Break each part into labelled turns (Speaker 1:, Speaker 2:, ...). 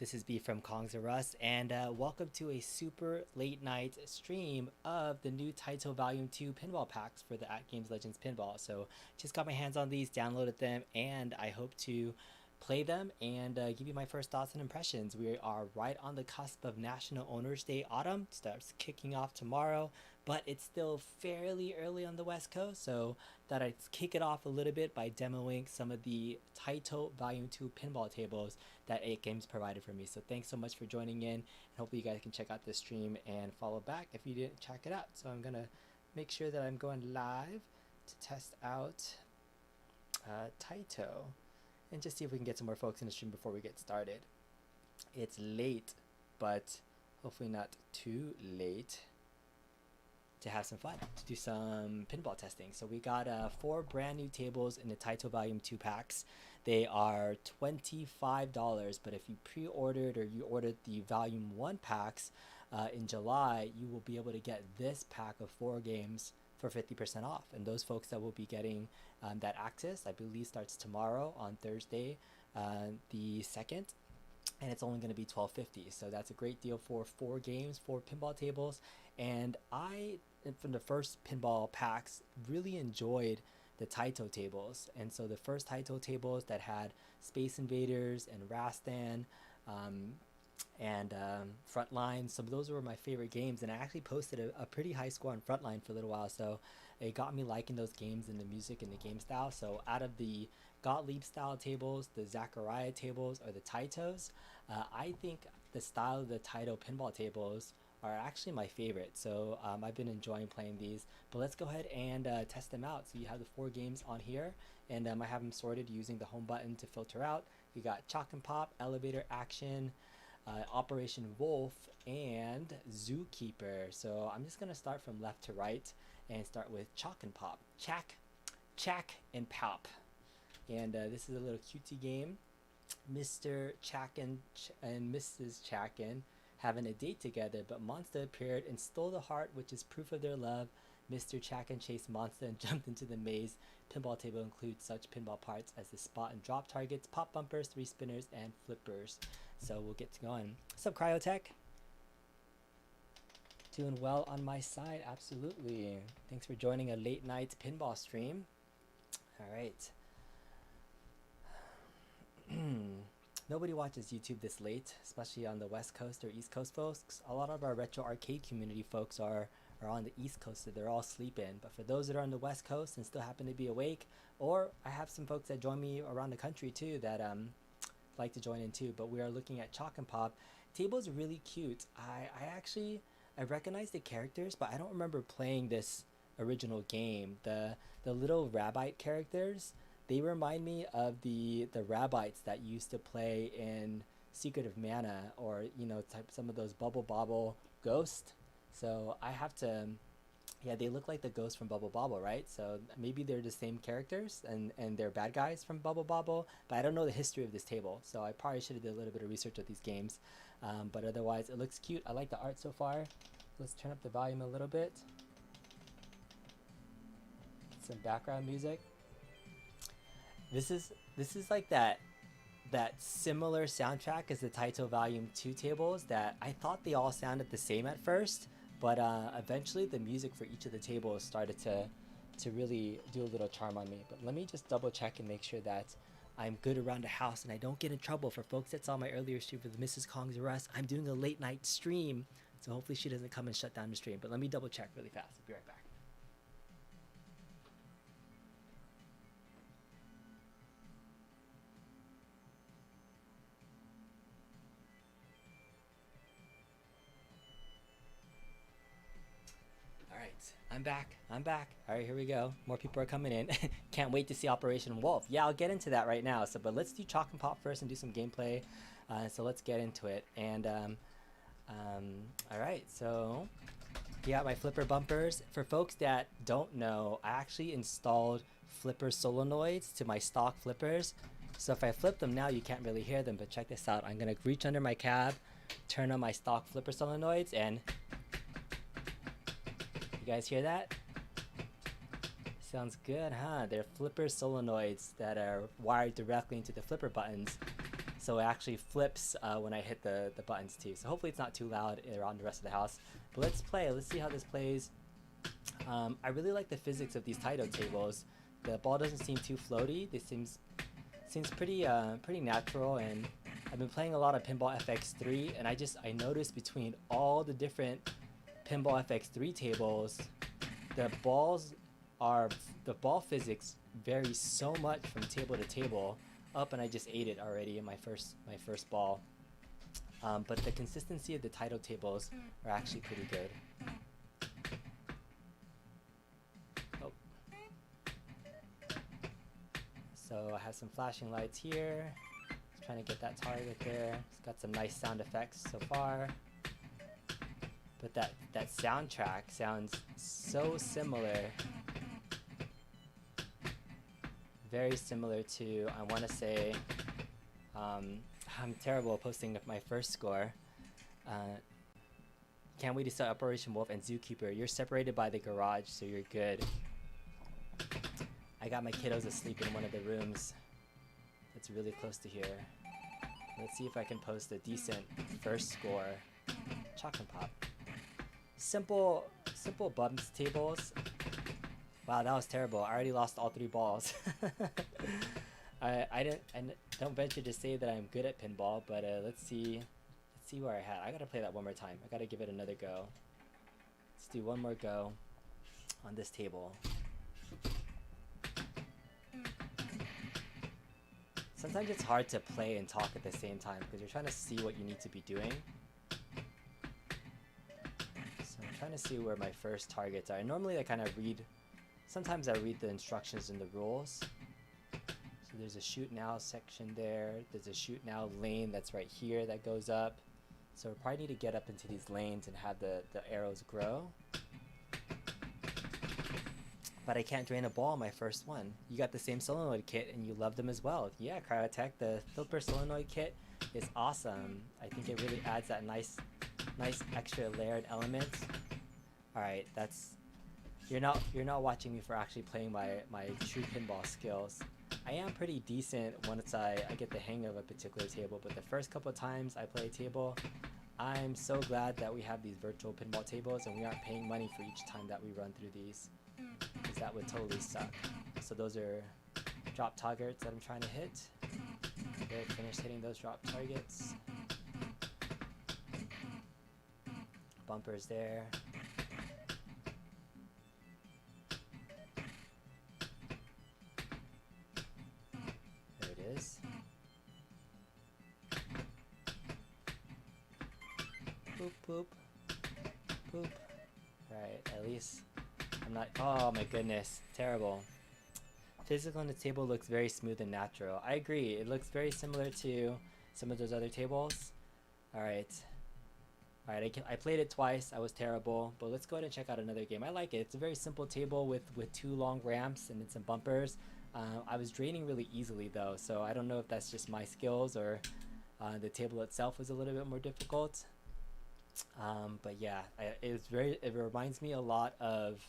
Speaker 1: This is B from Kongs R Us, and welcome to a super late night stream of the new Taito Volume 2 pinball packs for the AtGames Legends Pinball. So, just got my hands on these, downloaded them, and I hope to play them and give you my first thoughts and impressions. We are right on the cusp of National Owners Day Autumn. Starts kicking off tomorrow, but it's still fairly early on the West Coast, so thought I'd kick it off a little bit by demoing some of the Taito Volume 2 pinball tables that AtGames provided for me. So thanks so much for joining in, and hopefully you guys can check out this stream and follow back if you didn't check it out. So I'm gonna make sure that I'm going live to test out Taito and just see if we can get some more folks in the stream before we get started. It's late, but hopefully not too late to have some fun, to do some pinball testing. So we got 4 brand new tables in the Taito Volume 2 packs. They are $25, but if you pre-ordered or you ordered the Volume 1 packs in July, you will be able to get this pack of 4 games for 50% off. And those folks that will be getting that access, I believe, starts tomorrow on Thursday, the 2nd. And it's only going to be $12.50, so that's a great deal for 4 games, 4 pinball tables. And I, from the first pinball packs, really enjoyed the Taito tables. And so the first Taito tables that had Space Invaders and Rastan and Frontline, some of those were my favorite games. And I actually posted a pretty high score on Frontline for a little while, so it got me liking those games and the music and the game style. So out of the Gottlieb style tables, the Zachariah tables, or the Taitos, I think the style of the Taito pinball tables are actually my favorite. So I've been enjoying playing these, but let's go ahead and test them out. So you have the 4 games on here, and I have them sorted using the home button to filter out. You got Chak'n Pop, Elevator Action, Operation Wolf, and Zookeeper. So I'm just gonna start from left to right and start with Chak'n Pop. Chak'n Pop. And this is a little cutie game. Mr. Chak'n and Mrs. Chak'n having a date together, but Monster appeared and stole the heart, which is proof of their love. Mr. Chak'n chased Monster and jumped into the maze. Pinball table includes such pinball parts as the spot and drop targets, pop bumpers, 3 spinners, and flippers. So we'll get to going. What's up, Cryotech? Doing well on my side, absolutely. Thanks for joining a late night pinball stream. All right. Nobody watches YouTube this late, especially on the West Coast or East Coast folks. A lot of our retro arcade community folks are on the East Coast, so they're all sleeping. But for those that are on the West Coast and still happen to be awake, or I have some folks that join me around the country too that like to join in too. But we are looking at Chak'n Pop. Table's really cute. I recognize the characters, but I don't remember playing this original game. The little rabbite characters, they remind me of the Rabbites that used to play in Secret of Mana, or some of those Bubble Bobble Ghost. So I have to, yeah, they look like the ghosts from Bubble Bobble, right? So maybe they're the same characters and they're bad guys from Bubble Bobble, but I don't know the history of this table, so I probably should have did a little bit of research with these games. But otherwise, it looks cute. I like the art so far. Let's turn up the volume a little bit. Some background music. This is like that similar soundtrack as the Taito Volume 2 tables that I thought they all sounded the same at first, but eventually the music for each of the tables started to really do a little charm on me. But let me just double check and make sure that I'm good around the house and I don't get in trouble. For folks that saw my earlier stream with Mrs. Kongs R Us, I'm doing a late night stream, so hopefully she doesn't come and shut down the stream. But let me double check really fast. I'll be right back. I'm back. All right, here we go. More people are coming in. Can't wait to see Operation Wolf. Yeah, I'll get into that right now. So, but let's do Chak'n Pop first and do some gameplay. So let's get into it. And all right, so yeah, my flipper bumpers. For folks that don't know, I actually installed flipper solenoids to my stock flippers. So if I flip them now, you can't really hear them, but check this out. I'm gonna reach under my cab, turn on my stock flipper solenoids, and you guys hear that? Sounds good, huh? They're flipper solenoids that are wired directly into the flipper buttons. so it actually flips when I hit the buttons too. So hopefully it's not too loud around the rest of the house. But let's play. Let's see how this plays. I really like the physics of these Taito tables. The ball doesn't seem too floaty. This seems pretty pretty natural, and I've been playing a lot of Pinball FX3, and I noticed between all the different Pinball FX3 tables, the ball physics vary so much from table to table. Up, and I just ate it already in my first ball. But the consistency of the Taito tables are actually pretty good. Oh. So I have some flashing lights here. Just trying to get that target there. It's got some nice sound effects so far. But that soundtrack sounds so similar. Very similar to, I want to say, I'm terrible at posting my first score. Can't wait to start Operation Wolf and Zookeeper. You're separated by the garage, so you're good. I got my kiddos asleep in one of the rooms that's really close to here. Let's see if I can post a decent first score. Chak'n Pop. Simple bumps tables. Wow, that was terrible. I already lost all 3 balls. I don't venture to say that I'm good at pinball, but let's see where I had. I gotta play that one more time. I gotta give it another go. Let's do one more go on this table. Sometimes it's hard to play and talk at the same time because you're trying to see what you need to be doing. So I'm trying to see where my first targets are. And normally I kind of read. Sometimes I read the instructions and the rules. So there's a shoot now section there. There's a shoot now lane that's right here that goes up. So we probably need to get up into these lanes and have the arrows grow. But I can't drain a ball on my first one. You got the same solenoid kit and you love them as well. Yeah, Cryotech, the Flipper solenoid kit is awesome. I think it really adds that nice extra layered element. Alright, that's... You're not watching me for actually playing my true pinball skills. I am pretty decent once I get the hang of a particular table, but the first couple of times I play a table, I'm so glad that we have these virtual pinball tables and we aren't paying money for each time that we run through these, because that would totally suck. So those are drop targets that I'm trying to hit. Okay, finished hitting those drop targets. Bumpers there. Boop, boop, boop. Alright, at least I'm not... Oh my goodness, terrible. Physical on the table looks very smooth and natural. I agree, it looks very similar to some of those other tables. Alright. Alright, I played it twice, I was terrible, but let's go ahead and check out another game. I like it, it's a very simple table with 2 long ramps and then some bumpers. I was draining really easily though, so I don't know if that's just my skills or the table itself was a little bit more difficult. But yeah, it reminds me a lot of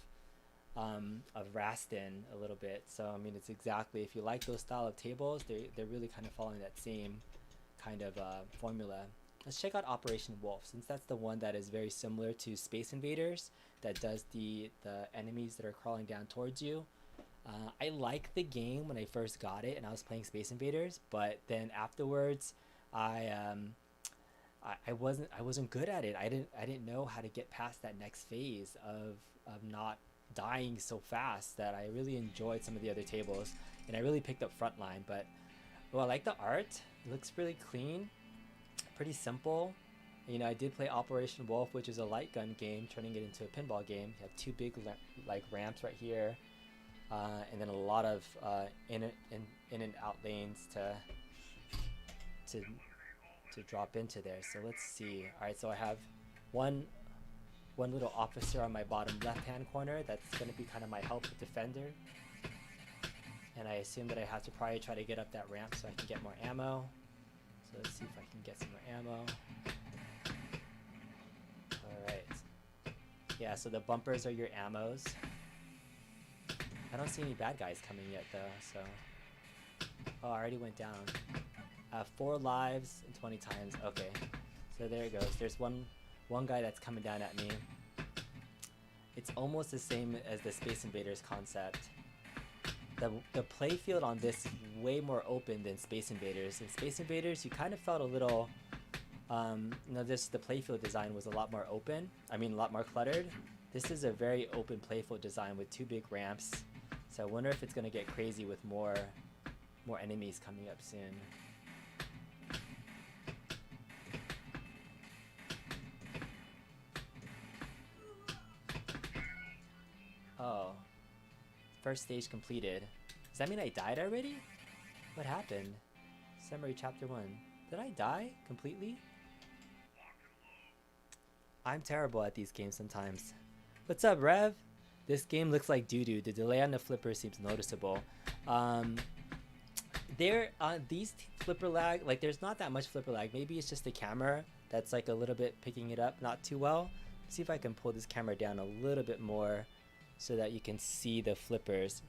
Speaker 1: Rastin a little bit. So I mean, it's exactly, if you like those style of tables, they're really kind of following that same kind of formula. Let's check out Operation Wolf, since that's the one that is very similar to Space Invaders, that does the enemies that are crawling down towards you. I liked the game when I first got it and I was playing Space Invaders, but then afterwards I wasn't good at it. I didn't know how to get past that next phase of not dying so fast, that I really enjoyed some of the other tables, and I really picked up Frontline. But well, I like the art. It looks really clean, pretty simple. You know, I did play Operation Wolf, which is a light gun game, turning it into a pinball game. You have 2 big like ramps right here, and then a lot of in and out lanes to drop into there. So let's see. Alright, so I have one little officer on my bottom left hand corner that's going to be kind of my help defender, and I assume that I have to probably try to get up that ramp so I can get more ammo. So let's see if I can get some more ammo. Alright, yeah, so the bumpers are your ammos. I don't see any bad guys coming yet though, so... Oh, I already went down. 4 lives and 20 times. Okay, so there it goes. There's one guy that's coming down at me. It's almost the same as the Space Invaders concept. The playfield on this is way more open than Space Invaders. In Space Invaders, you kind of felt a little, the playfield design was a lot more open. I mean, a lot more cluttered. This is a very open playfield design with 2 big ramps. So I wonder if it's gonna get crazy with more enemies coming up soon. Oh. First stage completed. Does that mean I died already? What happened? Summary chapter 1. Did I die completely? I'm terrible at these games sometimes. What's up, Rev? This game looks like doo-doo. The delay on the flipper seems noticeable. These flipper lag, like there's not that much flipper lag. Maybe it's just the camera that's like a little bit picking it up not too well. Let's see if I can pull this camera down a little bit more so that you can see the flippers.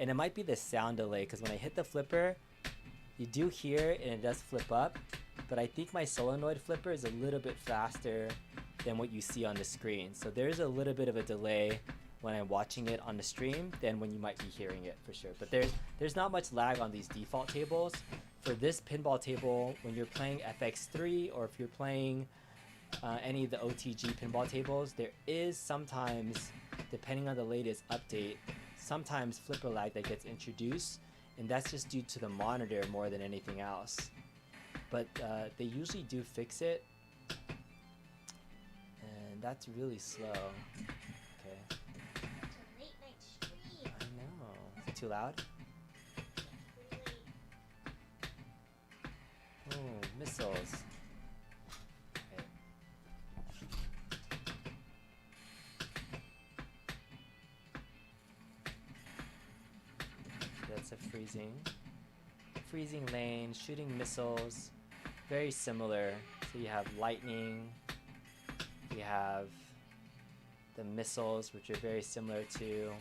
Speaker 1: And it might be the sound delay, because when I hit the flipper, you do hear it and it does flip up, but I think my solenoid flipper is a little bit faster than what you see on the screen. So there's a little bit of a delay when I'm watching it on the stream than when you might be hearing it for sure. But there's not much lag on these default tables. For this pinball table, when you're playing FX3 or if you're playing any of the OTG pinball tables, there is sometimes, depending on the latest update, sometimes flipper lag that gets introduced, and that's just due to the monitor more than anything else. But they usually do fix it, and that's really slow. Okay.
Speaker 2: It's a late night stream.
Speaker 1: I know. Is it too loud? Oh, missiles. Okay. That's a freezing lane, shooting missiles, very similar. So you have lightning, you have the missiles, which are very similar to,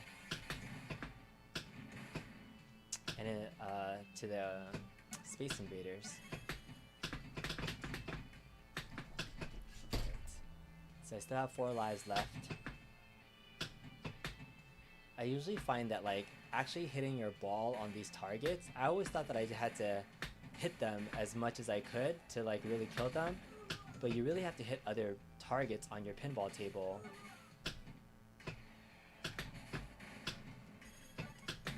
Speaker 1: and then, to the Space Invaders. Right. So I still have 4 lives left. I usually find that like actually hitting your ball on these targets, I always thought that I had to hit them as much as I could to like really kill them, but you really have to hit other targets on your pinball table.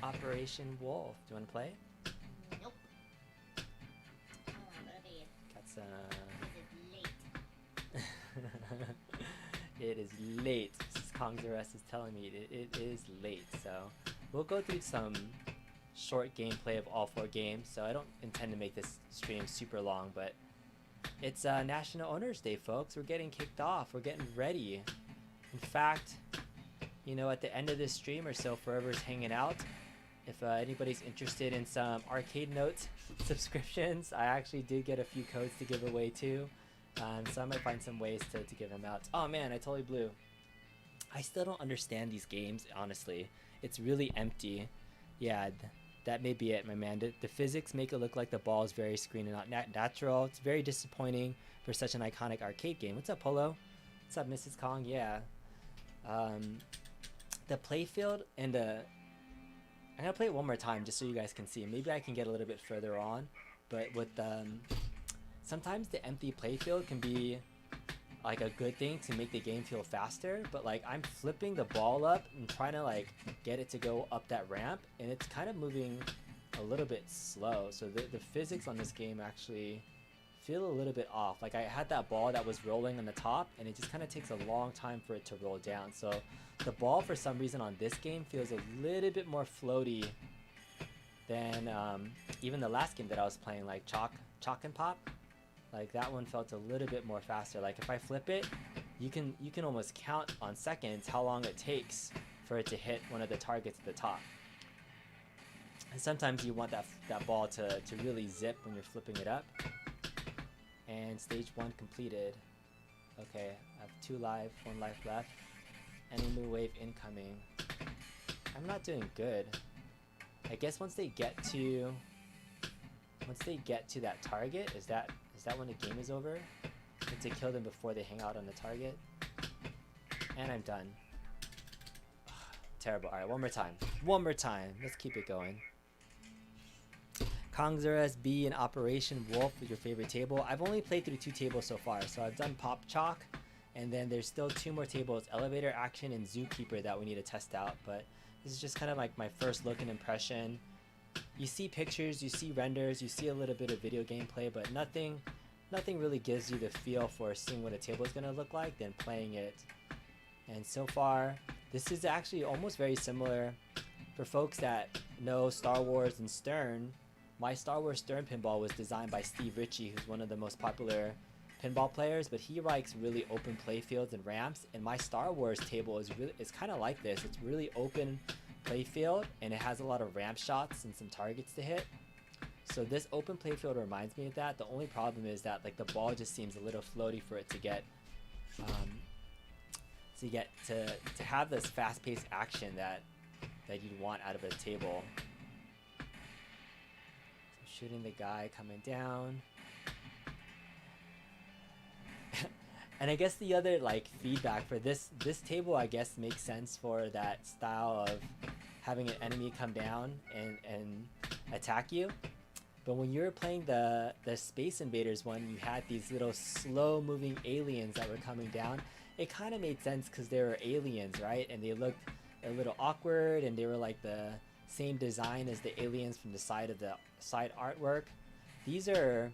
Speaker 1: Operation Wolf, do you want to play?
Speaker 2: Nope. Oh, I'm gonna be.
Speaker 1: Got some.
Speaker 2: It is late.
Speaker 1: It is late. Kongzaress is telling me it is late, so we'll go through some short gameplay of all 4 games. So I don't intend to make this stream super long, but it's National Owners Day, folks. We're getting kicked off. We're getting ready. In fact, you know, at the end of this stream or so, for whoever's hanging out, if anybody's interested in some Arcade Notes subscriptions, I actually did get a few codes to give away too. So I might find some ways to give them out. Oh man, I totally blew. I still don't understand these games, honestly. It's really empty. Yeah, that may be it, my man. The physics make it look like the ball is very screen and not natural. It's very disappointing for such an iconic arcade game. What's up, Polo? What's up, Mrs. Kong? Yeah. The playfield and the... I'm going to play it one more time just so you guys can see. Maybe I can get a little bit further on. But with... sometimes the empty playfield can be like a good thing to make the game feel faster, but like I'm flipping the ball up and trying to like get it to go up that ramp, and it's kind of moving a little bit slow. So the physics on this game actually feel a little bit off. Like I had that ball that was rolling on the top, and it just kind of takes a long time for it to roll down. So the ball for some reason on this game feels a little bit more floaty than even the last game that I was playing, like Chak'n Pop. Like that one felt a little bit more faster. Like if I flip it, you can almost count on seconds how long it takes for it to hit one of the targets at the top. And sometimes you want that ball to really zip when you're flipping it up. And stage 1 completed. Okay, I have 2 live, 1 life left. Enemy wave incoming. I'm not doing good. I guess once they get to once they get to that target, is that when the game is over? Need to kill them before they hang out on the target. And I'm done. Terrible. Alright, one more time. One more time. Let's keep it going. Kongzura's B and Operation Wolf is your favorite table. I've only played through 2 tables so far. So I've done Pop Chalk. And then there's still 2 more tables. Elevator Action and Zookeeper that we need to test out. But this is just kind of like my first look and impression. You see pictures, you see renders, you see a little bit of video gameplay, but nothing really gives you the feel for seeing what a table is going to look like than playing it. And so far, this is actually almost very similar. For folks that know Star Wars and Stern, my Star Wars Stern pinball was designed by Steve Ritchie, who's one of the most popular pinball players, but he likes really open play fields and ramps, and my Star Wars table is kind of like this. It's really open play field, and it has a lot of ramp shots and some targets to hit. So this open play field reminds me of that. The only problem is that like the ball just seems a little floaty for it to get to have this fast-paced action that you'd want out of a table. So shooting the guy coming down. And I guess the other like feedback for this table, I guess, makes sense for that style of having an enemy come down and attack you. But when you were playing the Space Invaders one, you had these little slow-moving aliens that were coming down. It kind of made sense because they were aliens, right? And they looked a little awkward, and they were like the same design as the aliens from the side artwork. These are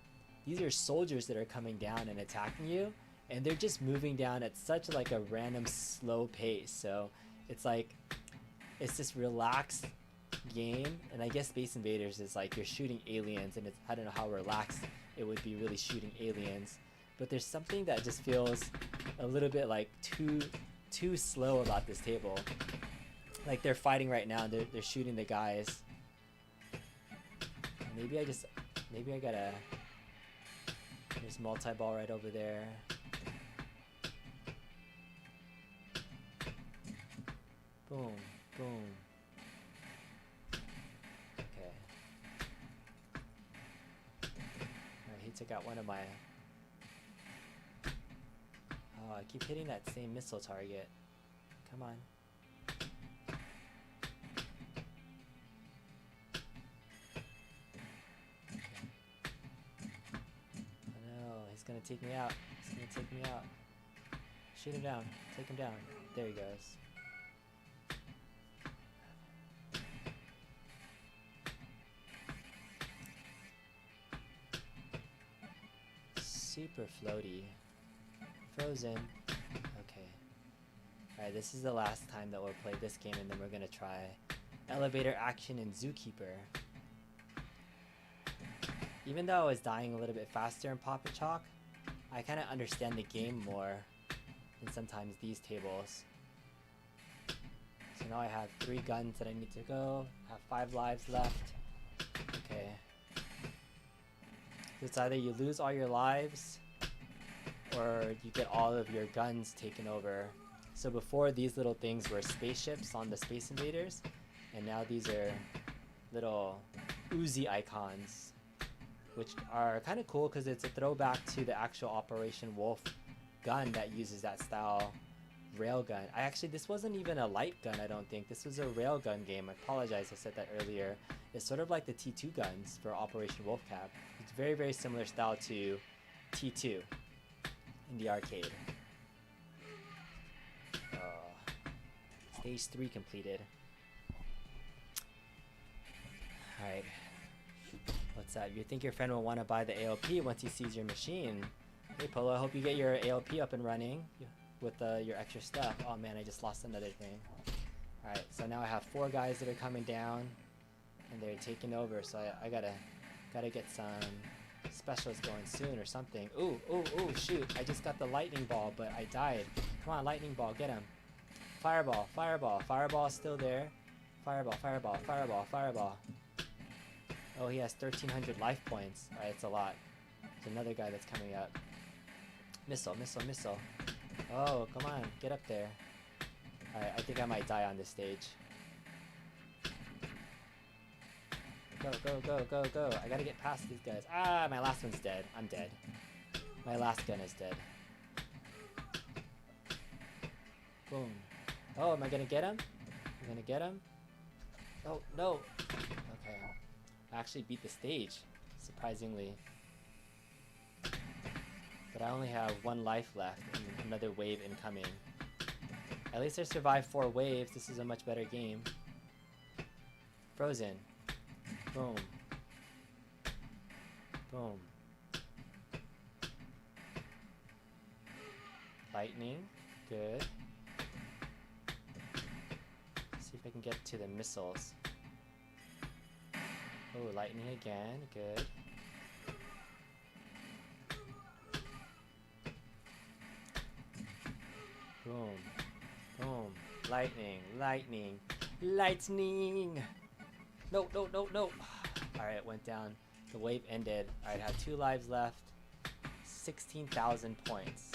Speaker 1: soldiers that are coming down and attacking you, and they're just moving down at such like a random slow pace. So it's like it's this relaxed game, and I guess Space Invaders is like you're shooting aliens, and I don't know how relaxed it would be really shooting aliens, but there's something that just feels a little bit like too slow about this table. Like they're fighting right now, and they're shooting the guys. Maybe I gotta. There's multi-ball right over there. Boom, boom. Okay. Alright, he took out one of my... Oh, I keep hitting that same missile target. Come on. Okay. Oh no, he's gonna take me out. He's gonna take me out. Shoot him down. Take him down. There he goes. Super floaty. Frozen. Okay. Alright, this is the last time that we'll play this game, and then we're gonna try Elevator Action and Zookeeper. Even though I was dying a little bit faster in Pop and Chalk, I kind of understand the game more than sometimes these tables. So now I have 3 guns that I need to go. I have 5 lives left. Okay. It's either you lose all your lives or you get all of your guns taken over. So before, these little things were spaceships on the Space Invaders, and now these are little Uzi icons, which are kind of cool because it's a throwback to the actual Operation Wolf gun that uses that style railgun. This wasn't even a light gun, I don't think. This was a railgun game. I apologize, I said that earlier. It's sort of like the T2 guns for Operation Wolfcap. It's very, very similar style to T2 in the arcade. Stage 3 completed. Alright. What's that? You think your friend will want to buy the ALP once he sees your machine? Hey Polo, I hope you get your ALP up and running with your extra stuff. Oh man, I just lost another thing. Alright, so now I have 4 guys that are coming down, and they're taking over, so I gotta get some specials going soon or something. Ooh, shoot, I just got the lightning ball, but I died. Come on, lightning ball, get him. Fireball, fireball is still there. Fireball. Oh, he has 1,300 life points. Alright, it's a lot. There's another guy that's coming up. Missile. Oh, come on, get up there. Alright, I think I might die on this stage. Go, go, go, go, go. I gotta get past these guys. Ah, my last one's dead. I'm dead. My last gun is dead. Boom. Oh, am I gonna get him? I'm gonna get him? Oh, no. Okay. I actually beat the stage, surprisingly. But I only have 1 life left and another wave incoming. At least I survived 4 waves. This is a much better game. Frozen. Boom. Boom. Lightning. Good. See if I can get to the missiles. Oh, lightning again. Good. Boom. Boom. Lightning. Lightning. Lightning! No, no, no, no! Alright, it went down. The wave ended. Alright, I have 2 lives left. 16,000 points.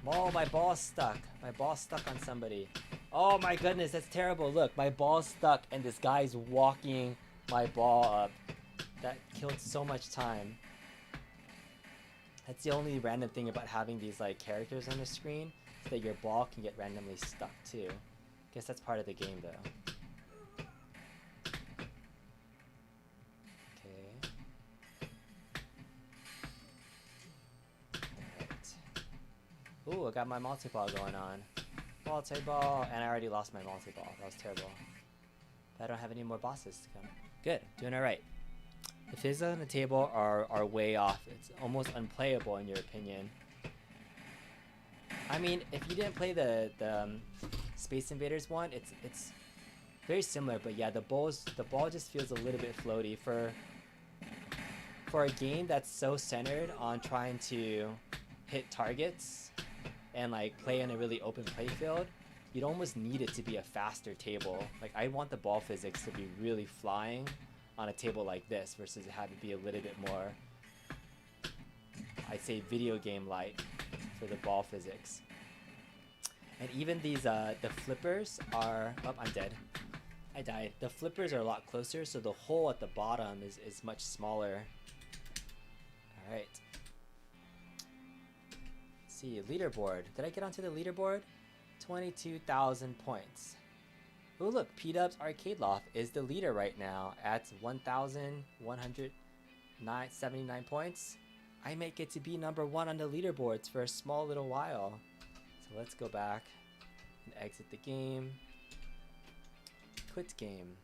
Speaker 1: Oh, my ball's stuck. My ball's stuck on somebody. Oh my goodness, that's terrible. Look, my ball's stuck and this guy's walking my ball up. That killed so much time. That's the only random thing about having these like characters on the screen, so that your ball can get randomly stuck too. Guess that's part of the game though. Ooh, I got my multi-ball going on. Multi-ball! And I already lost my multi-ball. That was terrible. But I don't have any more bosses to come. Good. Doing alright. The physics on the table are way off. It's almost unplayable in your opinion. I mean, if you didn't play the Space Invaders one, it's very similar. But yeah, the ball just feels a little bit floaty. For a game that's so centered on trying to hit targets and like play in a really open playfield, you'd almost need it to be a faster table. Like I want the ball physics to be really flying on a table like this versus it had to be a little bit more, I'd say, video game like for the ball physics. And even these the flippers are, oh, I'm dead. I died. The flippers are a lot closer, so the hole at the bottom is much smaller. All right. See, leaderboard. Did I get onto the leaderboard? 22,000 points. Oh look, P-Dub's Arcade Loft is the leader right now at 1,179 points. I may get to be number 1 on the leaderboards for a small little while. So let's go back and exit the game. Quit game.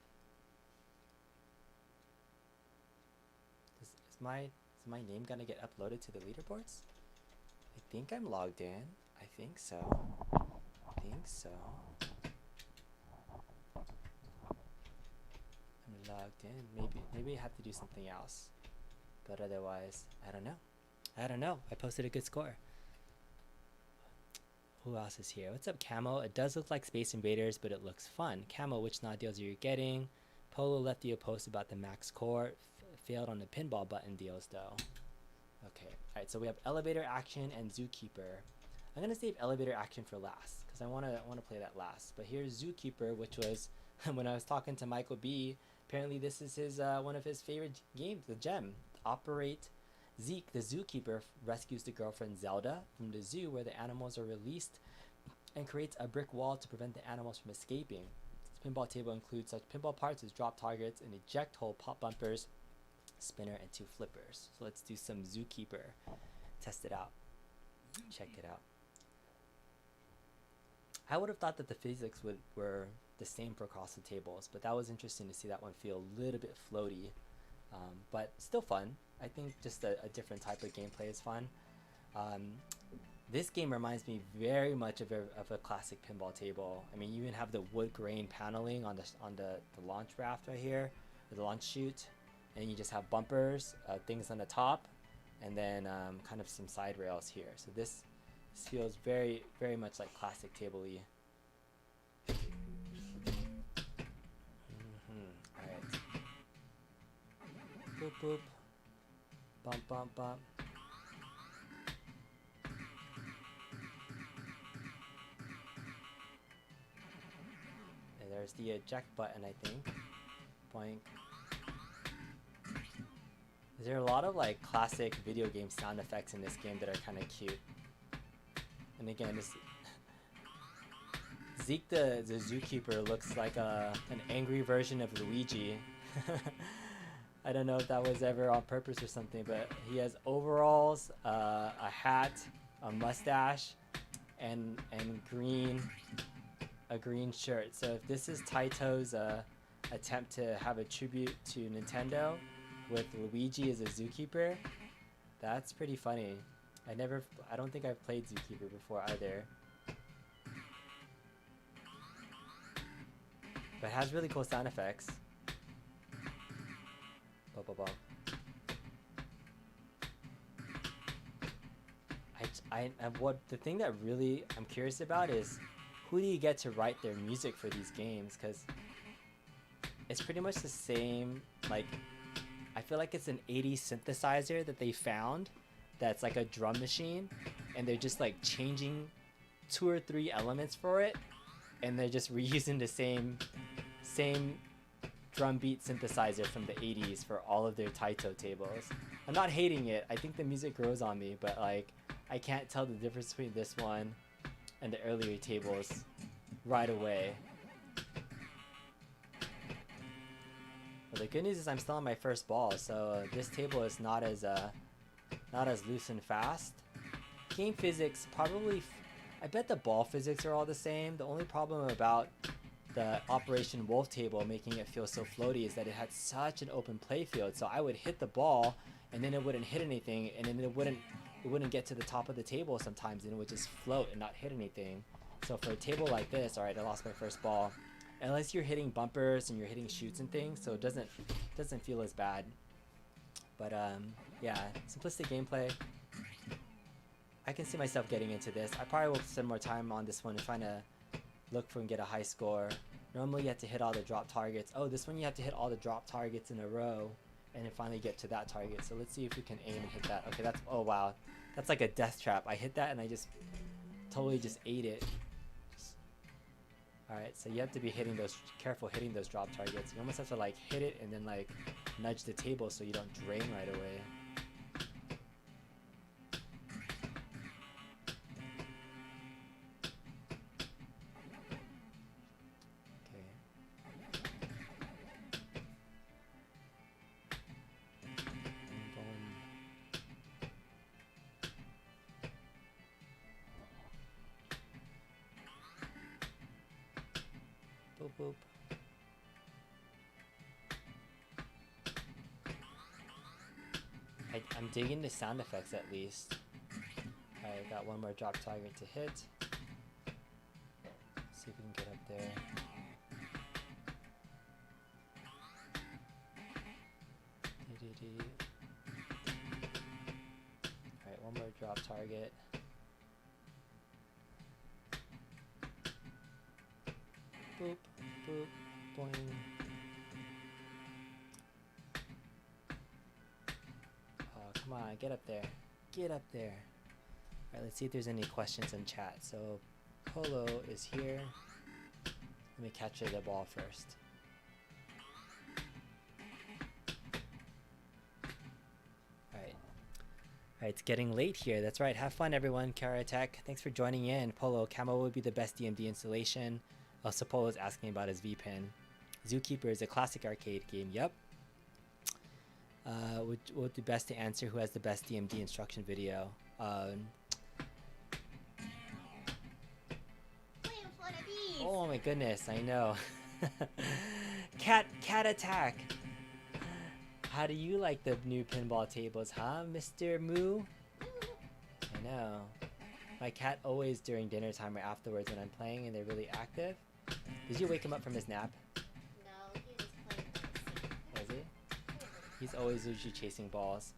Speaker 1: Is my name gonna get uploaded to the leaderboards? I think I'm logged in. I think so. I'm logged in. Maybe I have to do something else. But otherwise, I don't know. I posted a good score. Who else is here? What's up, Camo? It does look like Space Invaders, but it looks fun. Camo, which not deals are you getting? Polo left you a post about the max core. Failed on the pinball button deals though. Okay, alright, so we have elevator action and Zookeeper. I'm gonna save elevator action for last because I wanna play that last. But here's Zookeeper, which was when I was talking to Michael B. Apparently this is his one of his favorite games, the gem. Operate Zeke, the Zookeeper, rescues the girlfriend Zelda from the zoo where the animals are released and creates a brick wall to prevent the animals from escaping. This pinball table includes such pinball parts as drop targets, an eject hole, pop bumpers, spinner, and 2 flippers. So let's do some Zookeeper. Test it out. Check it out. I would have thought that the physics were the same for across the tables, but that was interesting to see that one feel a little bit floaty, but still fun. I think just a different type of gameplay is fun. This game reminds me very much of a classic pinball table. I mean, you even have the wood grain paneling on the launch raft right here, or the launch chute, and you just have bumpers, things on the top, and then kind of some side rails here. So this feels very, very much like classic table-y. Alright. Boop boop. Bump bump bump. And there's the eject button, I think. Boink. There are a lot of like classic video game sound effects in this game that are kind of cute. And again, this Zeke the Zookeeper looks like an angry version of Luigi. I don't know if that was ever on purpose or something, but he has overalls, a hat, a mustache, and a green shirt. So if this is Taito's attempt to have a tribute to Nintendo with Luigi as a Zookeeper, that's pretty funny. I don't think I've played Zookeeper before either. But it has really cool sound effects. Blah, blah, blah. The thing that really I'm curious about is who do you get to write their music for these games? Because it's pretty much the same. Like, I feel like it's an 80s synthesizer that they found that's like a drum machine, and they're just like changing 2 or 3 elements for it, and they're just reusing the same drum beat synthesizer from the 80s for all of their Taito tables. I'm not hating it. I think the music grows on me, but like I can't tell the difference between this one and the earlier tables right away. But the good news is I'm still on my first ball, so this table is not as loose and fast. Game physics probably, I bet the ball physics are all the same. The only problem about the Operation Wolf table making it feel so floaty is that it had such an open play field. So I would hit the ball and then it wouldn't hit anything, and then it wouldn't get to the top of the table sometimes, and it would just float and not hit anything. So for a table like this, all right, I lost my first ball. Unless you're hitting bumpers and you're hitting shoots and things, so it doesn't feel as bad. But yeah, simplistic gameplay. I can see myself getting into this. I probably will spend more time on this one and trying to look for and get a high score. Normally you have to hit all the drop targets. Oh, this one you have to hit all the drop targets in a row and then finally get to that target. So let's see if we can aim and hit that. Okay, that's, oh wow, that's like a death trap. I hit that and I just totally just ate it. Alright, so you have to be careful hitting those drop targets. You almost have to like hit it and then like nudge the table so you don't drain right away. Boop. I'm digging the sound effects at least. Alright, got one more drop target to hit. Let's see if we can get up there. Alright, one more drop target. Boop, boop, boing. Oh, come on, get up there. Get up there. Alright, let's see if there's any questions in chat. So, Polo is here. Let me capture the ball first. Alright. Alright, it's getting late here. That's right. Have fun, everyone. Kara Tech, thanks for joining in. Polo, Camo would be the best DMD installation. Also, Polo is asking about his V-Pin. Zookeeper is a classic arcade game. Yep. Would be best to answer who has the best DMD instruction video. Oh my goodness, I know. Cat attack. How do you like the new pinball tables, huh, Mr. Moo? I know. My cat always during dinner time or afterwards when I'm playing and they're really active. Did you wake him up from his nap?
Speaker 2: No, he was playing by himself.
Speaker 1: Was he? He's always usually chasing balls.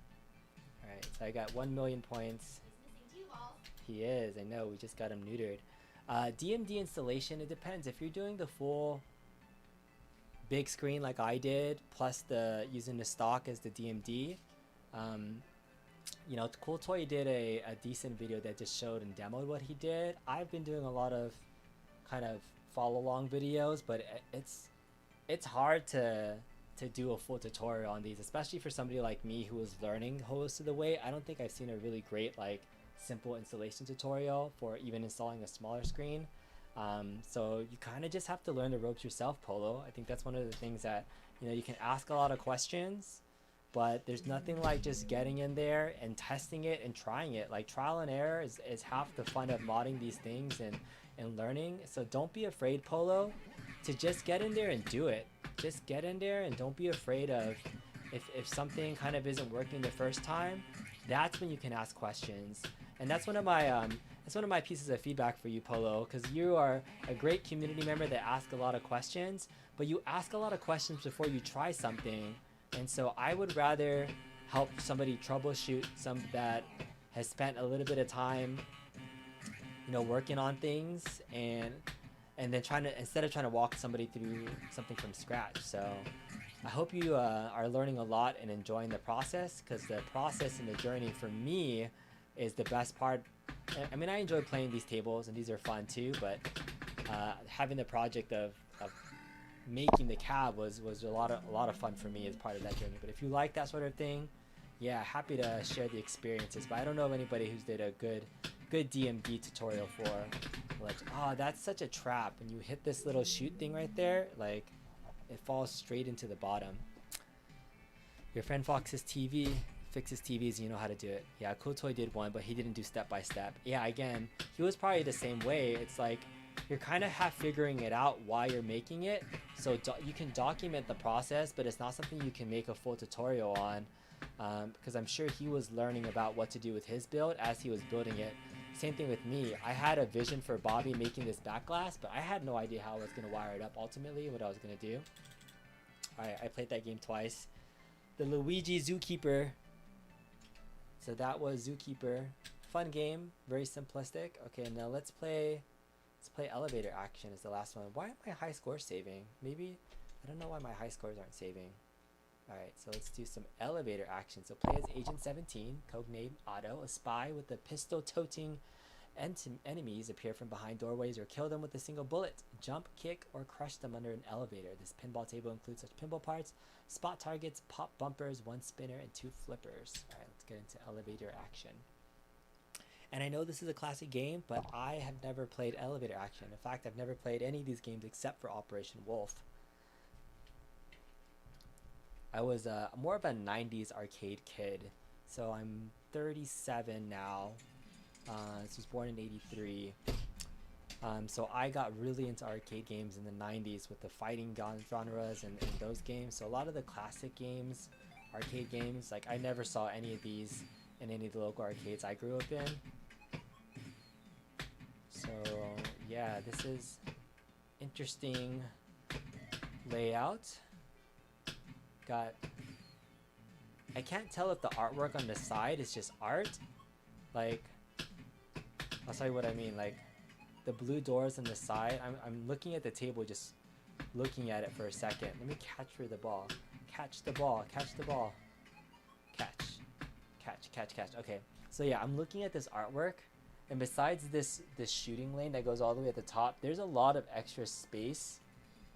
Speaker 1: Alright, so I got 1 million points.
Speaker 2: He's missing 2 balls.
Speaker 1: He is, I know, we just got him neutered. DMD installation, it depends. If you're doing the full big screen like I did, plus using the stock as the DMD, you know, Cool Toy did a decent video that just showed and demoed what he did. I've been doing a lot of kind of follow along videos, but it's hard to to do a full tutorial on these, especially for somebody like me who was learning most of the way. I don't think I've seen a really great like simple installation tutorial for even installing a smaller screen. So you kind of just have to learn the ropes yourself, Polo. I think that's one of the things that, you know, you can ask a lot of questions, but there's nothing like just getting in there and testing it and trying it. Like trial and error is half the fun of modding these things and learning. So don't be afraid, Polo, to just get in there and do it. Just get in there and don't be afraid of if something kind of isn't working the first time. That's when you can ask questions. And that's one of my pieces of feedback for you, Polo, because you are a great community member that asks a lot of questions, but you ask a lot of questions before you try something. And so I would rather help somebody troubleshoot some that has spent a little bit of time, you know, working on things and then instead of trying to walk somebody through something from scratch. So I hope you are learning a lot and enjoying the process, because the process and the journey for me is the best part. I mean, I enjoy playing these tables and these are fun too, but having the project of making the cab was a lot of fun for me as part of that journey. But if you like that sort of thing, yeah, happy to share the experiences. But I don't know of anybody who's did a good DMD tutorial for like, oh, that's such a trap. When you hit this little shoot thing right there, like it falls straight into the bottom. Your friend Fox's TV fixes TVs and you know how to do it. Yeah, Kotoy did one, but he didn't do step by step. Yeah, again, he was probably the same way. It's like you're kind of half figuring it out while you're making it. So you can document the process, but it's not something you can make a full tutorial on, because I'm sure he was learning about what to do with his build as he was building it. Same thing with me. I had a vision for Bobby making this back glass, but I had no idea how I was going to wire it up ultimately, what I was going to do. Alright, I played that game twice. The Luigi Zookeeper. So that was Zookeeper. Fun game, very simplistic. Okay, now let's play Elevator Action is the last one. Why are my high scores saving? Maybe, I don't know why my high scores aren't saving. Alright, so let's do some Elevator Action. So play as Agent 17, codename Otto, a spy with the pistol-toting enemies appear from behind doorways or kill them with a single bullet. Jump, kick, or crush them under an elevator. This pinball table includes such pinball parts, spot targets, pop bumpers, one spinner, and two flippers. Alright, let's get into Elevator Action. And I know this is a classic game, but I have never played Elevator Action. In fact, I've never played any of these games except for Operation Wolf. I was more of a 90s arcade kid, so I'm 37 now. This was born in 83. So I got really into arcade games in the 90s with the fighting genres and those games. So a lot of the classic games, arcade games, like I never saw any of these in any of the local arcades I grew up in. So yeah, this is interesting layout. I can't tell if the artwork on the side is just art. Like, I'll tell you what I mean. Like, the blue doors on the side. I'm looking at the table, just looking at it for a second. Let me capture the ball. Catch the ball. Catch the ball. Catch. Okay. So yeah, I'm looking at this artwork, and besides this shooting lane that goes all the way at the top, there's a lot of extra space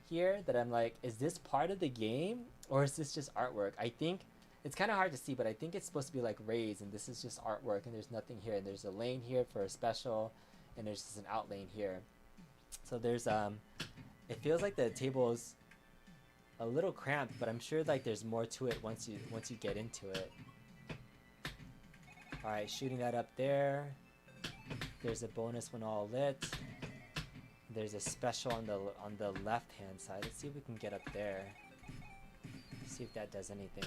Speaker 1: here that I'm like, is this part of the game or is this just artwork? I think it's kind of hard to see, but I think it's supposed to be like raised and this is just artwork and there's nothing here, and there's a lane here for a special and there's just an out lane here. So there's it feels like the table is a little cramped, but I'm sure like there's more to it once you get into it. Alright, shooting that up there. There's a bonus when all lit. There's a special on the left hand side. Let's see if we can get up there. See if that does anything.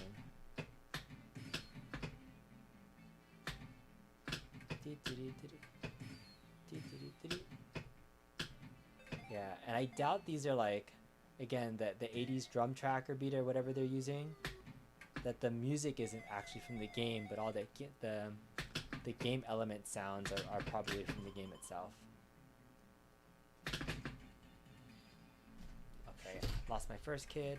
Speaker 1: Yeah, and I doubt these are like, again, the 80s drum track or beat or whatever they're using. That the music isn't actually from the game, but all the game element sounds are probably from the game itself. Okay, lost my first kid.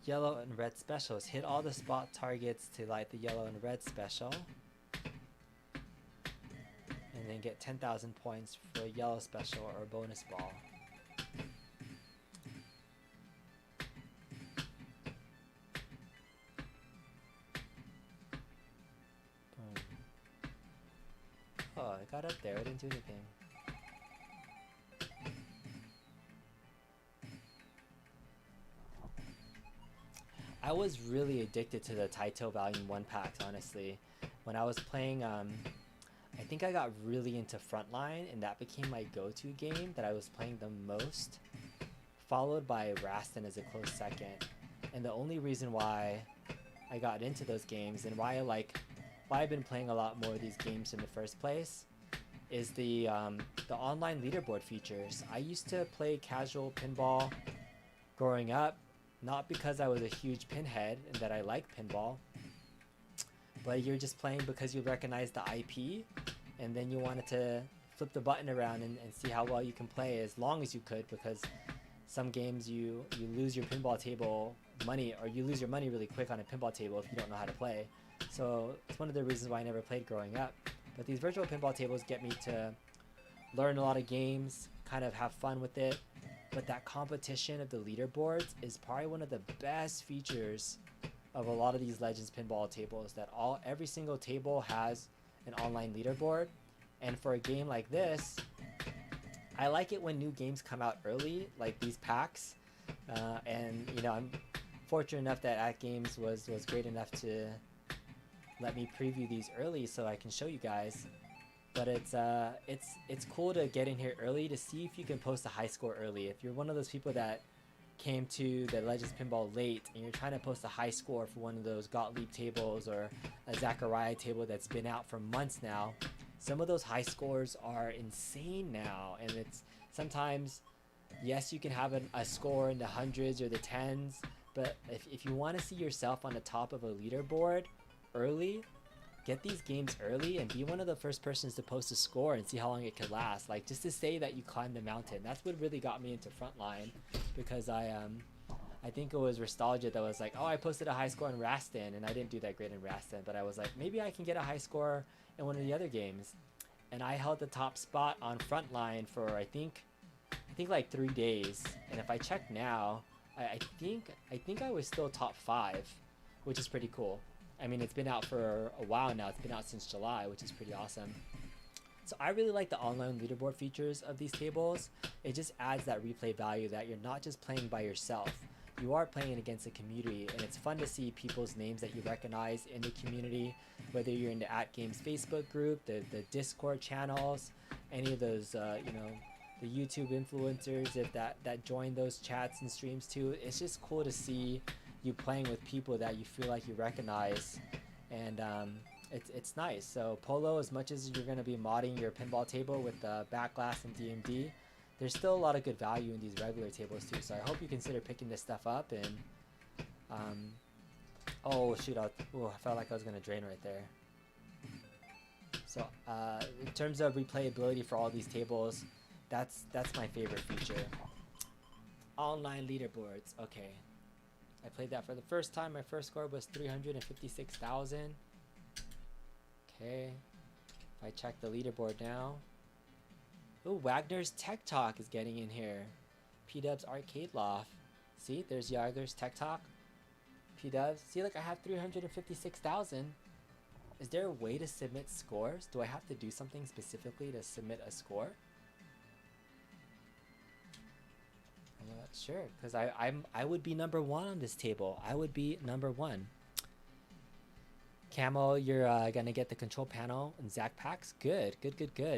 Speaker 1: Yellow and red specials. Hit all the spot targets to light the yellow and red special. And then get 10,000 points for a yellow special or a bonus ball. it got up there. It didn't do anything. I was really addicted to the Taito Volume 1 packs, honestly. When I was playing, I think I got really into Frontline, and that became my go-to game that I was playing the most, followed by Rastin as a close second. And the only reason why I got into those games and why I've been playing a lot more of these games in the first place is the online leaderboard features. I used to play casual pinball growing up, not because I was a huge pinhead and that I like pinball, but you're just playing because you recognize the IP, and then you wanted to flip the button around and see how well you can play as long as you could, because some games you lose your pinball table money, or you lose your money really quick on a pinball table if you don't know how to play. So it's one of the reasons why I never played growing up. But these virtual pinball tables get me to learn a lot of games, kind of have fun with it. But that competition of the leaderboards is probably one of the best features of a lot of these Legends pinball tables, that every single table has an online leaderboard. And for a game like this, I like it when new games come out early, like these packs. And you know, I'm fortunate enough that AtGames was great enough to let me preview these early so I can show you guys. But it's cool to get in here early to see if you can post a high score early. If you're one of those people that came to the Legends Pinball late and you're trying to post a high score for one of those Gottlieb tables or a Zachariah table that's been out for months now, some of those high scores are insane now. And it's sometimes, yes, you can have a score in the hundreds or the tens, but if you want to see yourself on the top of a leaderboard early, get these games early and be one of the first persons to post a score and see how long it could last. Like, just to say that you climbed the mountain. That's what really got me into Frontline, because I think it was Nostalgia that was like, oh, I posted a high score in Rastin, and I didn't do that great in Rastin, but I was like, maybe I can get a high score in one of the other games. And I held the top spot on Frontline for I think like 3 days. And if I check now, I think I was still top 5, which is pretty cool. I mean, it's been out for a while now. It's been out since July, which is pretty awesome. So I really like the online leaderboard features of these tables. It just adds that replay value that you're not just playing by yourself. You are playing against a community, and it's fun to see people's names that you recognize in the community, whether you're in the AtGames Facebook group, the Discord channels, any of those, you know, the YouTube influencers if that join those chats and streams too. It's just cool to see you playing with people that you feel like you recognize, and it's nice. So Polo, as much as you're going to be modding your pinball table with Backglass and DMD, there's still a lot of good value in these regular tables too. So I hope you consider picking this stuff up. And oh shoot, I felt like I was going to drain right there. So in terms of replayability for all these tables, that's my favorite feature. Online leaderboards. Okay, I played that for the first time. My first score was 356,000. Okay, if I check the leaderboard now. Oh, Wagner's Tech Talk is getting in here. P-Dub's Arcade Loft. See, there's Wagner's Tech Talk. P-Dubs. See, look, I have 356,000. Is there a way to submit scores? Do I have to do something specifically to submit a score? I'm not sure, because I would be number 1 on this table. I would be number 1. Camo, you're gonna get the control panel and Zach packs. Good.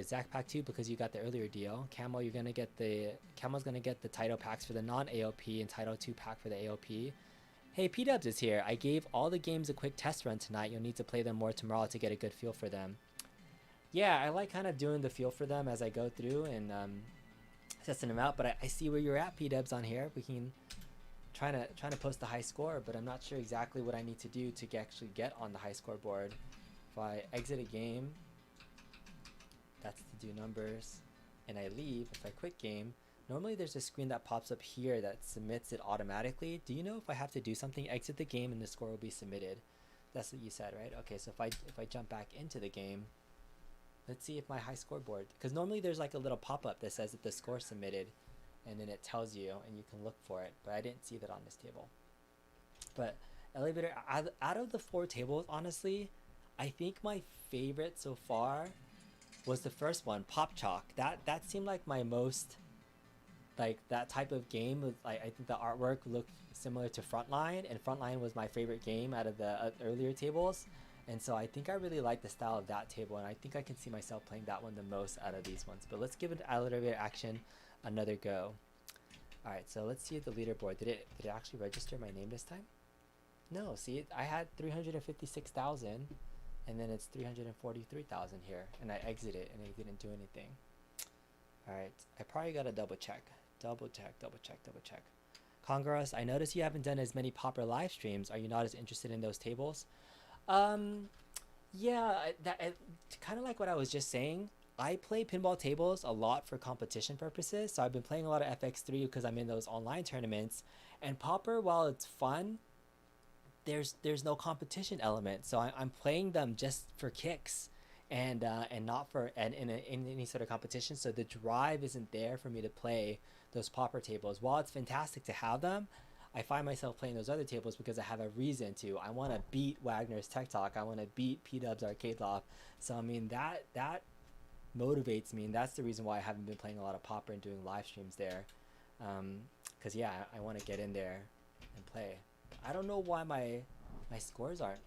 Speaker 1: Zach pack too, because you got the earlier deal. Camo, Camo's gonna get the Taito packs for the non-AOP and Taito 2 pack for the AOP. Hey, P-Dubs is here. I gave all the games a quick test run tonight. You'll need to play them more tomorrow to get a good feel for them. Yeah, I like kind of doing the feel for them as I go through and testing them out. But I see where you're at, P-Dubs, on here. We can trying to post the high score, but I'm not sure exactly what I need to do to actually get on the high score board. If I exit a game, that's to do numbers, and I leave. If I quit game, normally there's a screen that pops up here that submits it automatically. Do you know if I have to do something? Exit the game and the score will be submitted. That's what you said, right? Okay, so if I jump back into the game, let's see if my high score board, because normally there's like a little pop-up that says that the score submitted, and then it tells you and you can look for it, but I didn't see that on this table. But elevator, out of the 4 tables, honestly, I think my favorite so far was the first one, Pop Chalk. That seemed like my most, like that type of game. Was, like, I think the artwork looked similar to Frontline, and Frontline was my favorite game out of the earlier tables. And so I think I really like the style of that table, and I think I can see myself playing that one the most out of these ones. But let's give it elevator action another go. All right, so let's see the leaderboard. Did it actually register my name this time? No, see, I had 356,000, and then it's 343,000 here, and I exited, and it didn't do anything. All right, I probably got to double check. Double check. Congress, I noticed you haven't done as many Popper live streams. Are you not as interested in those tables? Yeah, kind of like what I was just saying. I play pinball tables a lot for competition purposes, so I've been playing a lot of FX3 because I'm in those online tournaments. And Popper, while it's fun, there's no competition element, so I'm playing them just for kicks, and not for in any sort of competition. So the drive isn't there for me to play those Popper tables. While it's fantastic to have them, I find myself playing those other tables because I have a reason to. I want to beat Wagner's Tech Talk. I want to beat P-Dub's Arcade Loft. So I mean that motivates me, and that's the reason why I haven't been playing a lot of Popper and doing live streams there. Because yeah, I want to get in there and play. I don't know why my scores aren't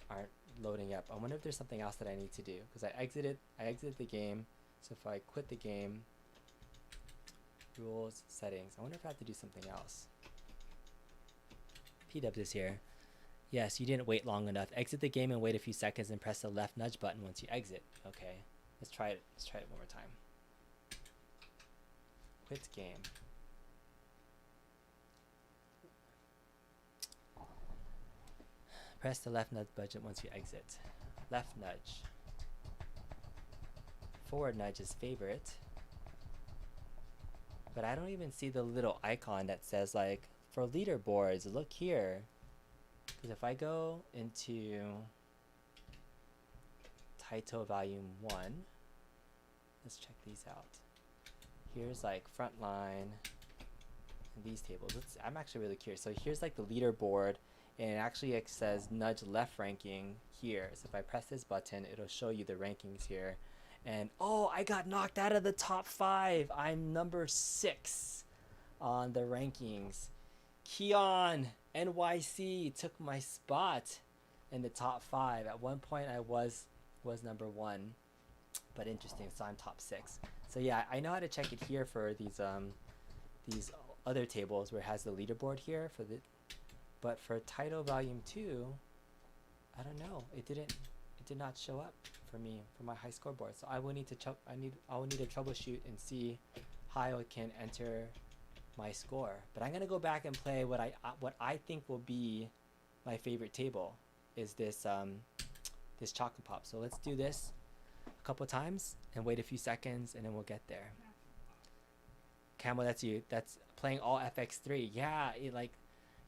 Speaker 1: loading up. I wonder if there's something else that I need to do, because I exited the game. So if I quit the game, rules, settings, I wonder if I have to do something else. P-Dubs is here. Yes, you didn't wait long enough. Exit the game and wait a few seconds and press the left nudge button once you exit. Okay, let's try it one more time. Quit game. Press the left nudge button once you exit. Left nudge. Forward nudge is favorite. But I don't even see the little icon that says like, for leaderboards, look here. Because if I go into Taito Volume 1, let's check these out. Here's like Frontline and these tables. I'm actually really curious. So here's like the leaderboard, and it actually says nudge left ranking here. So if I press this button, it'll show you the rankings here. And oh, I got knocked out of the top 5. I'm number 6 on the rankings. Keon NYC took my spot in the top 5. At one point I was number 1, but interesting, so I'm top 6. So yeah, I know how to check it here for these other tables where it has the leaderboard here for the, but for Taito Volume 2, I don't know, it did not show up for me for my high scoreboard. So I will need to I will need to troubleshoot and see how I can enter my score. But I'm gonna go back and play what I think will be my favorite table, is this this Chak'n Pop. So let's do this a couple times and wait a few seconds, and then we'll get there. Camo, that's you. That's playing all FX3. Yeah, like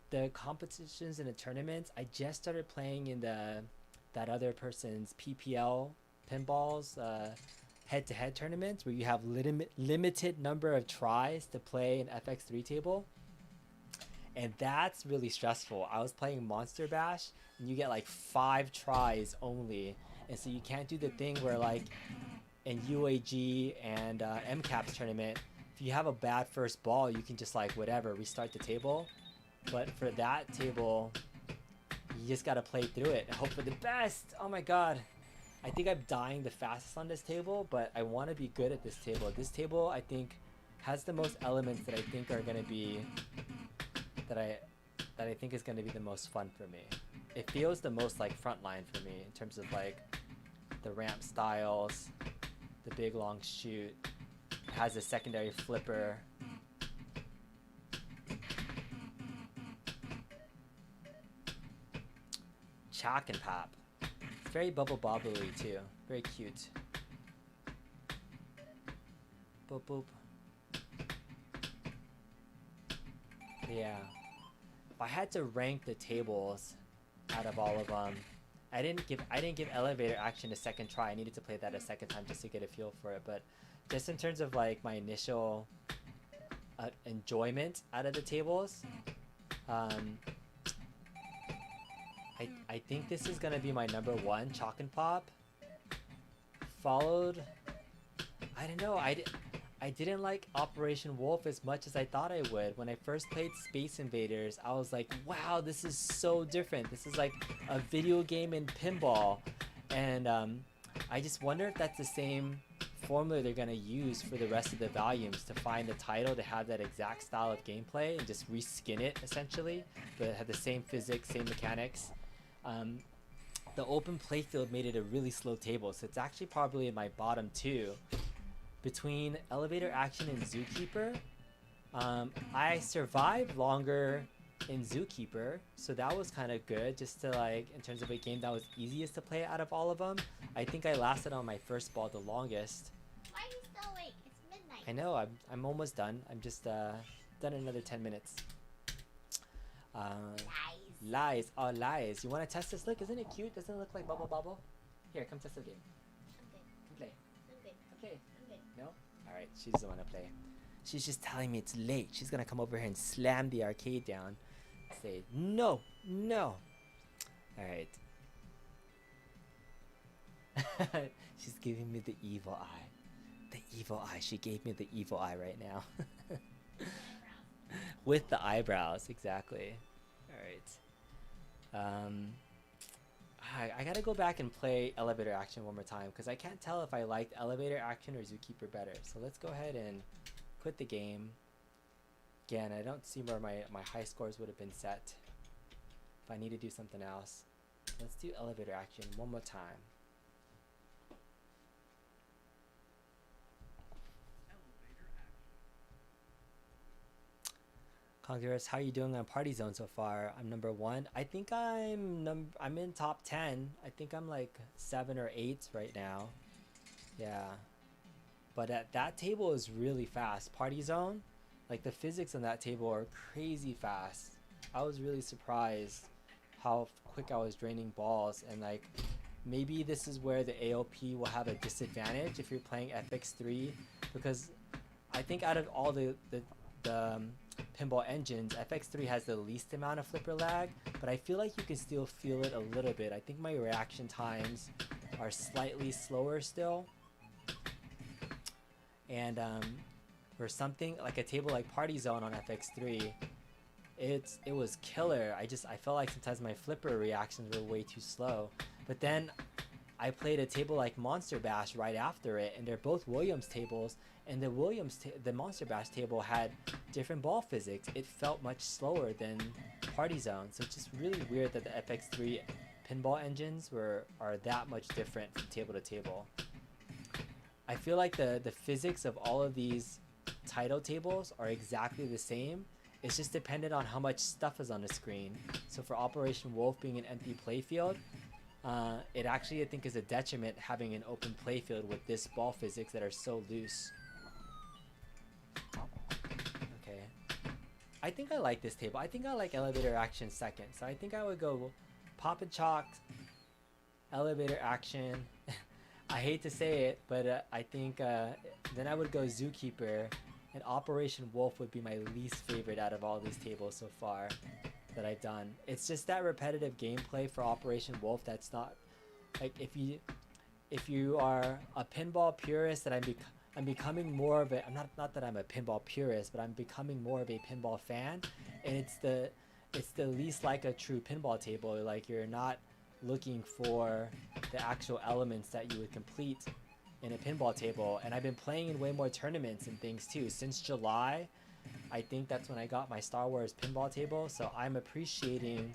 Speaker 1: the competitions and the tournaments. I just started playing in that other person's PPL pinballs head-to-head tournaments where you have limited number of tries to play an FX3 table, and that's really stressful. I was playing Monster Bash, and you get like 5 tries only, and so you can't do the thing where like in UAG and MCAP's tournament, if you have a bad first ball, you can just like whatever restart the table. But for that table, you just gotta play through it and hope for the best. Oh my god, I think I'm dying the fastest on this table, but I want to be good at this table. This table, I think, has the most elements that I think are gonna be that I think is gonna be the most fun for me. It feels the most like Frontline for me in terms of like the ramp styles, the big long shoot. It has a secondary flipper. Chak'n Pop. It's very bubble bobbly too. Very cute. Boop boop. Yeah. If I had to rank the tables out of all of them, I didn't give elevator action a second try. I needed to play that a second time just to get a feel for it. But just in terms of like my initial enjoyment out of the tables, I think this is gonna be my number 1, Chak'n Pop, followed I don't know. I didn't like Operation Wolf as much as I thought I would. When I first played Space Invaders, I was like, wow, this is so different. This is like a video game in pinball. And I just wonder if that's the same formula they're going to use for the rest of the volumes to find the title to have that exact style of gameplay and just reskin it essentially, but have the same physics, same mechanics. The open playfield made it a really slow table, so it's actually probably in my bottom two. Between Elevator Action and Zookeeper, I survived longer in Zookeeper, so that was kind of good, just to like, in terms of a game that was easiest to play out of all of them. I think I lasted on my first ball the longest.
Speaker 2: Why are you still awake? It's midnight.
Speaker 1: I know, I'm almost done. I'm just done in another 10 minutes. Lies. Oh, lies. You want to test this? Look, isn't it cute? Doesn't it look like Bubble Bobble? Here, come test the game.
Speaker 2: I'm good.
Speaker 1: Come play.
Speaker 2: I'm good.
Speaker 1: Okay.
Speaker 2: I'm good.
Speaker 1: No? Alright, she doesn't want to play. She's just telling me it's late. She's gonna come over here and slam the arcade down. Say, no, no. Alright. She's giving me the evil eye. The evil eye. She gave me the evil eye right now. With the eyebrows, exactly. Alright. I gotta go back and play Elevator Action one more time because I can't tell if I liked Elevator Action or Zookeeper better. So let's go ahead and quit the game. Again, I don't see where my high scores would have been set if I need to do something else. Let's do Elevator Action one more time. Conquerors, how are you doing on Party Zone so far? I'm number 1. I think I'm in top 10. I think I'm like 7 or 8 right now. Yeah. But that table is really fast. Party Zone, like the physics on that table are crazy fast. I was really surprised how quick I was draining balls, and like maybe this is where the AOP will have a disadvantage if you're playing FX3, because I think out of all the pinball engines, FX3 has the least amount of flipper lag, but I feel like you can still feel it a little bit. I think my reaction times are slightly slower still. And for something like a table like Party Zone on FX3, it was killer. I felt like sometimes my flipper reactions were way too slow. But then I played a table like Monster Bash right after it, and they're both Williams tables, and the Monster Bash table had different ball physics. It felt much slower than Party Zone, so it's just really weird that the FX3 pinball engines are that much different from table to table. I feel like the physics of all of these Taito tables are exactly the same. It's just dependent on how much stuff is on the screen. So for Operation Wolf being an empty playfield, it actually I think is a detriment having an open playfield with this ball physics that are so loose. Okay. I think I like this table. I think I like Elevator Action second. So I think I would go Pop and Chalk, Elevator Action. I hate to say it, but I think then I would go Zookeeper, and Operation Wolf would be my least favorite out of all these tables so far that I've done. It's just that repetitive gameplay for Operation Wolf that's not like, if you are a pinball purist, that I'm becoming more of a, not that I'm a pinball purist, but I'm becoming more of a pinball fan, and it's the least like a true pinball table. Like, you're not looking for the actual elements that you would complete in a pinball table. And I've been playing in way more tournaments and things too. Since July, I think that's when I got my Star Wars pinball table, so I'm appreciating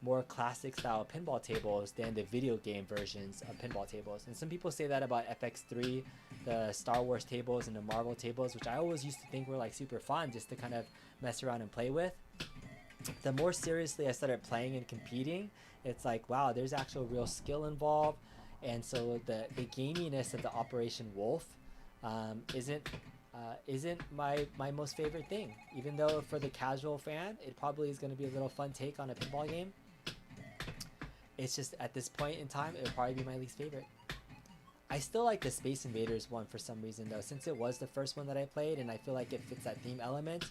Speaker 1: more classic style pinball tables than the video game versions of pinball tables. And some people say that about FX3, the Star Wars tables and the Marvel tables, which I always used to think were like super fun just to kind of mess around and play with. The more seriously I started playing and competing, it's like, wow, there's actual real skill involved. And so the gaminess of the Operation Wolf isn't my most favorite thing. Even though for the casual fan, it probably is going to be a little fun take on a pinball game. It's just at this point in time, it would probably be my least favorite. I still like the Space Invaders one for some reason though, since it was the first one that I played, and I feel like it fits that theme element.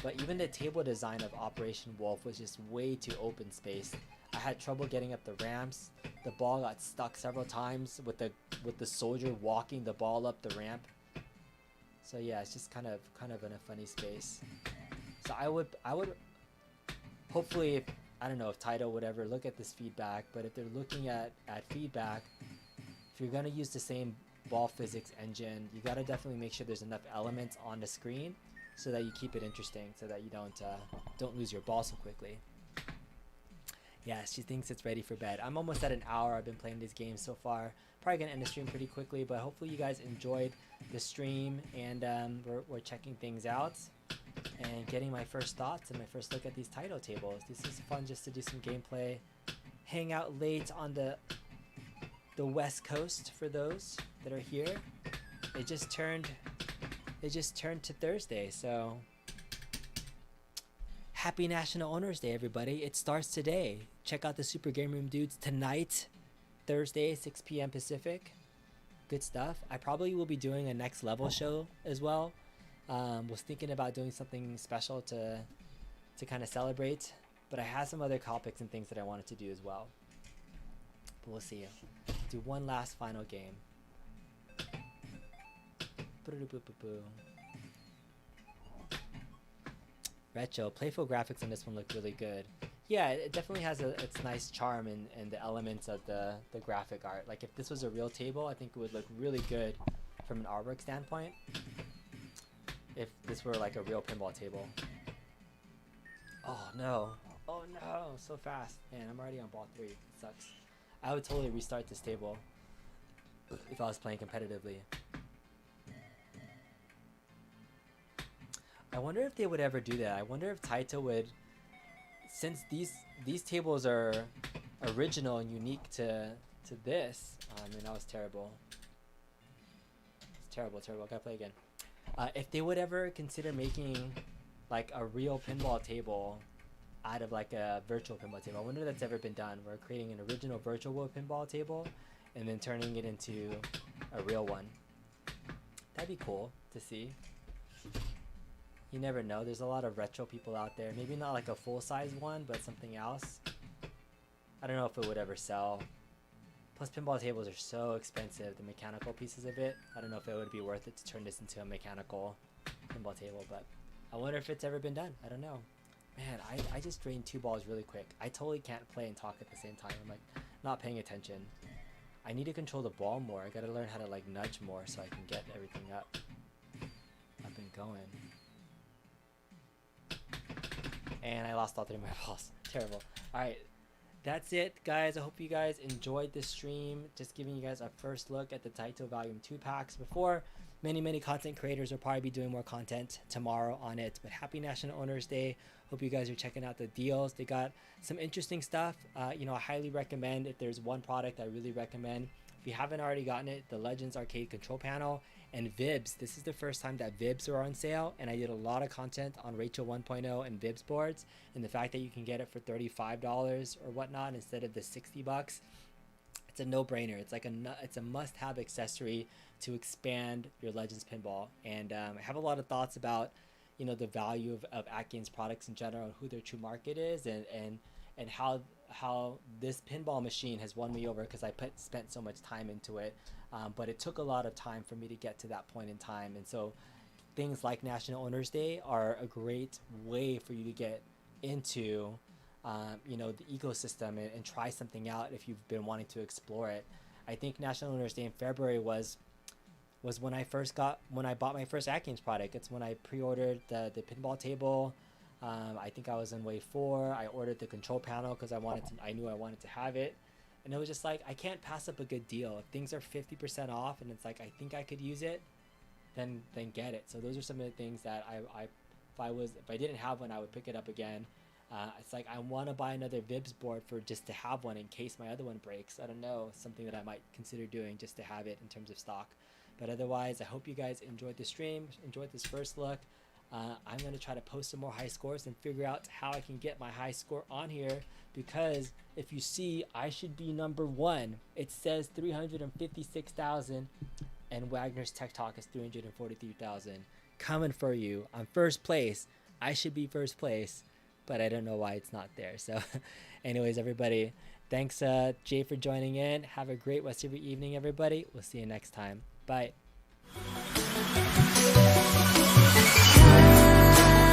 Speaker 1: But even the table design of Operation Wolf was just way too open space. I had trouble getting up the ramps. The ball got stuck several times with the soldier walking the ball up the ramp. So yeah, it's just kind of in a funny space. So I would hopefully, if, I don't know if Taito would ever look at this feedback, but if they're looking at feedback, if you're gonna use the same ball physics engine, you gotta definitely make sure there's enough elements on the screen so that you keep it interesting, so that you don't lose your ball so quickly. Yeah, she thinks it's ready for bed. I'm almost at an hour. I've been playing this game so far. Probably gonna end the stream pretty quickly, but hopefully you guys enjoyed the stream, and we're checking things out and getting my first thoughts and my first look at these Taito tables. This is fun just to do some gameplay, hang out late on the West Coast for those that are here. It just turned to Thursday, so happy National Owners Day, everybody. It starts today. Check out the Super Game Room dudes tonight, Thursday, 6 p.m. Pacific. Good stuff. I probably will be doing a next level show as well. Was thinking about doing something special to kind of celebrate, but I had some other topics and things that I wanted to do as well. But we'll see. Do one last final game. Retro playful graphics on this one look really good. Yeah, it definitely has its nice charm and the elements of the graphic art. Like if this was a real table, I think it would look really good from an artwork standpoint. If this were like a real pinball table. Oh no, so fast. Man, I'm already on ball 3. It sucks. I would totally restart this table if I was playing competitively. I wonder if they would ever do that. I wonder if Taito would, since these tables are original and unique to this. I mean, that was terrible. It's terrible. I gotta play again. If they would ever consider making like a real pinball table out of like a virtual pinball table. I wonder if that's ever been done. We're creating an original virtual pinball table and then turning it into a real one. That'd be cool to see. You never know. There's a lot of retro people out there. Maybe not like a full-size one, but something else. I don't know if it would ever sell. Plus, pinball tables are so expensive, the mechanical pieces of it. I don't know if it would be worth it to turn this into a mechanical pinball table, but I wonder if it's ever been done. I don't know. Man, I just drained 2 balls really quick. I totally can't play and talk at the same time. I'm like not paying attention. I need to control the ball more. I gotta learn how to like nudge more so I can get everything up and going. And I lost all 3 of my balls. Terrible. Alright, that's it, guys. I hope you guys enjoyed this stream. Just giving you guys a first look at the Taito Volume 2 packs before many content creators will probably be doing more content tomorrow on it. But happy National Owners Day. Hope you guys are checking out the deals. They got some interesting stuff. You know, I highly recommend, if there's one product I really recommend, if you haven't already gotten it, the Legends Arcade Control Panel and Vibs. This is the first time that Vibs are on sale, and I did a lot of content on Rachel 1.0 and Vibs boards, and the fact that you can get it for $35 or whatnot instead of the $60, it's a no-brainer. It's like it's a must-have accessory to expand your Legends pinball. And I have a lot of thoughts about, you know, the value of AtGames products in general and who their true market is, and how this pinball machine has won me over because I spent so much time into it. But it took a lot of time for me to get to that point in time. And so things like National Owners Day are a great way for you to get into, you know, the ecosystem and try something out if you've been wanting to explore it. I think National Owners Day in February was when I bought my first AtGames product. It's when I pre-ordered the pinball table. I think I was in wave 4. I ordered the control panel because I knew I wanted to have it. And it was just like, I can't pass up a good deal. If things are 50% off and it's like, I think I could use it, then get it. So those are some of the things that if I didn't have one, I would pick it up again. It's like, I want to buy another Vibs board just to have one in case my other one breaks. I don't know, something that I might consider doing just to have it in terms of stock. But otherwise, I hope you guys enjoyed the stream, enjoyed this first look. I'm going to try to post some more high scores and figure out how I can get my high score on here, because if you see, I should be number 1. It says 356,000 and Wagner's Tech Talk is 343,000. Coming for you. I'm first place. I should be first place. but I don't know why it's not there. So anyways, everybody, thanks Jay for joining in. Have a great rest of your evening, everybody. We'll see you next time. Bye.